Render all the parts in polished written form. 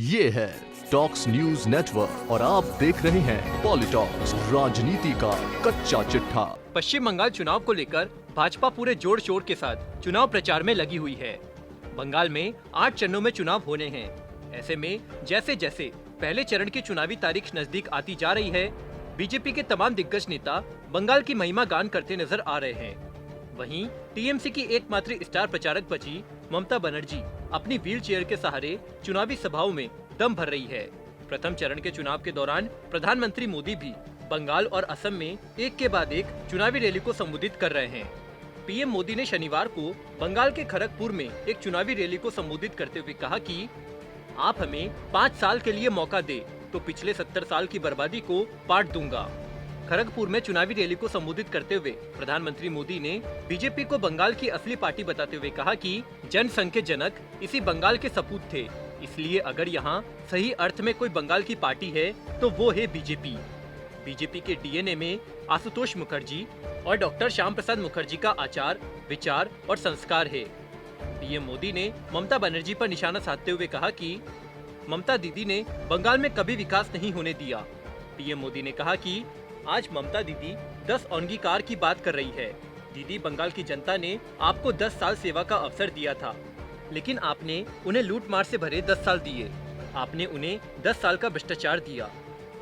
ये है talks news network और आप देख रहे हैं पॉलिटॉक्स, राजनीति का कच्चा चिट्ठा। पश्चिम बंगाल चुनाव को लेकर भाजपा पूरे जोर शोर के साथ चुनाव प्रचार में लगी हुई है। बंगाल में 8 चरणों में चुनाव होने हैं। ऐसे में जैसे जैसे पहले चरण की चुनावी तारीख नजदीक आती जा रही है, बीजेपी के तमाम दिग्गज नेता बंगाल की महिमा गान करते नजर आ रहे हैं। वहीं टीएमसी की एकमात्र स्टार प्रचारक बची ममता बनर्जी अपनी व्हील चेयर के सहारे चुनावी सभाओं में दम भर रही है। प्रथम चरण के चुनाव के दौरान प्रधानमंत्री मोदी भी बंगाल और असम में एक के बाद एक चुनावी रैली को संबोधित कर रहे हैं। पीएम मोदी ने शनिवार को बंगाल के खड़गपुर में एक चुनावी रैली को संबोधित करते हुए कहा कि आप हमें 5 साल के लिए मौका दे तो पिछले 70 साल की बर्बादी को पाट दूंगा। खड़गपुर में चुनावी रैली को संबोधित करते हुए प्रधानमंत्री मोदी ने बीजेपी को बंगाल की असली पार्टी बताते हुए कहा कि जनसंघ के जनक इसी बंगाल के सपूत थे, इसलिए अगर यहाँ सही अर्थ में कोई बंगाल की पार्टी है तो वो है बीजेपी। बीजेपी के डीएनए में आशुतोष मुखर्जी और डॉक्टर श्याम प्रसाद मुखर्जी का आचार, विचार और संस्कार है। पीएम मोदी ने ममता बनर्जी पर निशाना साधते हुए कहा कि ममता दीदी ने बंगाल में कभी विकास नहीं होने दिया। पीएम मोदी ने कहा कि आज ममता दीदी 10 अंगीकार की बात कर रही है। दीदी, बंगाल की जनता ने आपको 10 साल सेवा का अवसर दिया था, लेकिन आपने उन्हें लूट मार से भरे 10 साल दिए। आपने उन्हें 10 साल का भ्रष्टाचार दिया।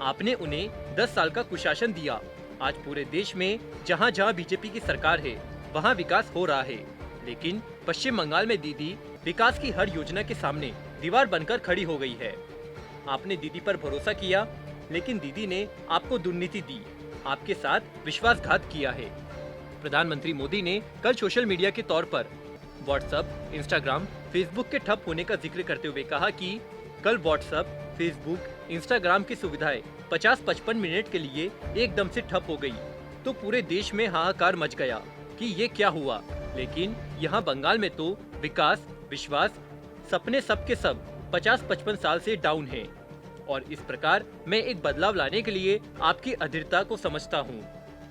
आपने उन्हें 10 साल का कुशासन दिया। आज पूरे देश में जहाँ जहाँ बीजेपी की सरकार है वहाँ विकास हो रहा है, लेकिन पश्चिम बंगाल में दीदी विकास की हर योजना के सामने दीवार बनकर खड़ी हो गई है। आपने दीदी पर भरोसा किया, लेकिन दीदी ने आपको दुर्नीति दी, आपके साथ विश्वासघात किया है। प्रधानमंत्री मोदी ने कल सोशल मीडिया के तौर पर व्हाट्सएप, इंस्टाग्राम, फेसबुक के ठप होने का जिक्र करते हुए कहा कि कल व्हाट्सएप, फेसबुक, इंस्टाग्राम की सुविधाएं 50-55 मिनट के लिए एकदम से ठप हो गई, तो पूरे देश में हाहाकार मच गया कि ये क्या हुआ। लेकिन यहाँ बंगाल में तो विकास, विश्वास, सपने सब के सब 50-55 साल से डाउन हैं। और इस प्रकार मैं एक बदलाव लाने के लिए आपकी अधीरता को समझता हूँ।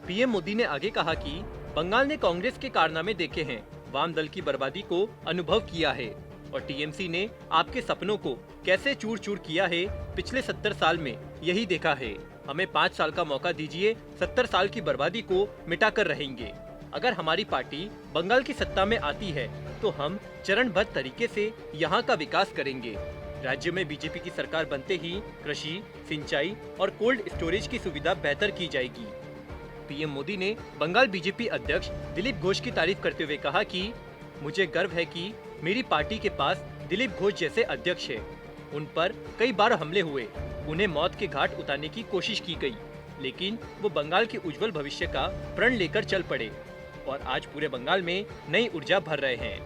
पीएम मोदी ने आगे कहा कि बंगाल ने कांग्रेस के कारनामे देखे हैं, वाम दल की बर्बादी को अनुभव किया है और टीएमसी ने आपके सपनों को कैसे चूर चूर किया है पिछले 70 साल में यही देखा है। हमें 5 साल का मौका दीजिए, 70 साल की बर्बादी को मिटा कर रहेंगे। अगर हमारी पार्टी बंगाल की सत्ता में आती है तो हम चरणबद्ध तरीके से यहाँ का विकास करेंगे। राज्य में बीजेपी की सरकार बनते ही कृषि, सिंचाई और कोल्ड स्टोरेज की सुविधा बेहतर की जाएगी। पीएम मोदी ने बंगाल बीजेपी अध्यक्ष दिलीप घोष की तारीफ करते हुए कहा कि मुझे गर्व है कि मेरी पार्टी के पास दिलीप घोष जैसे अध्यक्ष है। उन पर कई बार हमले हुए, उन्हें मौत के घाट उतारने की कोशिश की गई, लेकिन वो बंगाल के उज्जवल भविष्य का प्रण लेकर चल पड़े और आज पूरे बंगाल में नई ऊर्जा भर रहे हैं।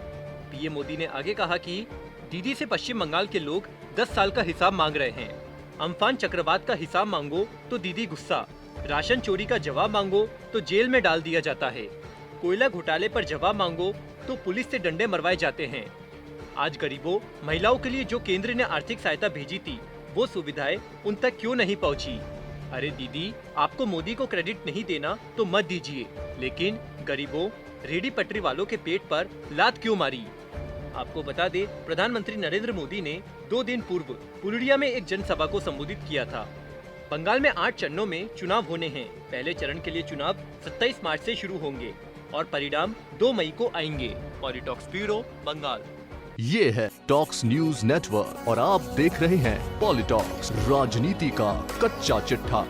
पीएम मोदी ने आगे कहा कि दीदी से पश्चिम बंगाल के लोग 10 साल का हिसाब मांग रहे हैं। अम्फान चक्रवात का हिसाब मांगो तो दीदी गुस्सा, राशन चोरी का जवाब मांगो तो जेल में डाल दिया जाता है, कोयला घोटाले पर जवाब मांगो तो पुलिस से डंडे मरवाए जाते हैं। आज गरीबों, महिलाओं के लिए जो केंद्र ने आर्थिक सहायता भेजी थी, वो सुविधाएं उन तक क्यों नहीं पहुंची? अरे दीदी, आपको मोदी को क्रेडिट नहीं देना तो मत दीजिए, लेकिन गरीबों, रेडी पटरी वालों के पेट पर लात क्यों मारी? आपको बता दे, प्रधानमंत्री नरेंद्र मोदी ने 2 दिन पूर्व पुरुलिया में एक जनसभा को संबोधित किया था। बंगाल में 8 चरणों में चुनाव होने हैं। पहले चरण के लिए चुनाव 27 मार्च से शुरू होंगे और परिणाम 2 मई को आएंगे। पॉलिटॉक्स ब्यूरो, बंगाल। ये है टॉक्स न्यूज नेटवर्क और आप देख रहे हैं पॉलिटॉक्स, राजनीति का कच्चा चिट्ठा।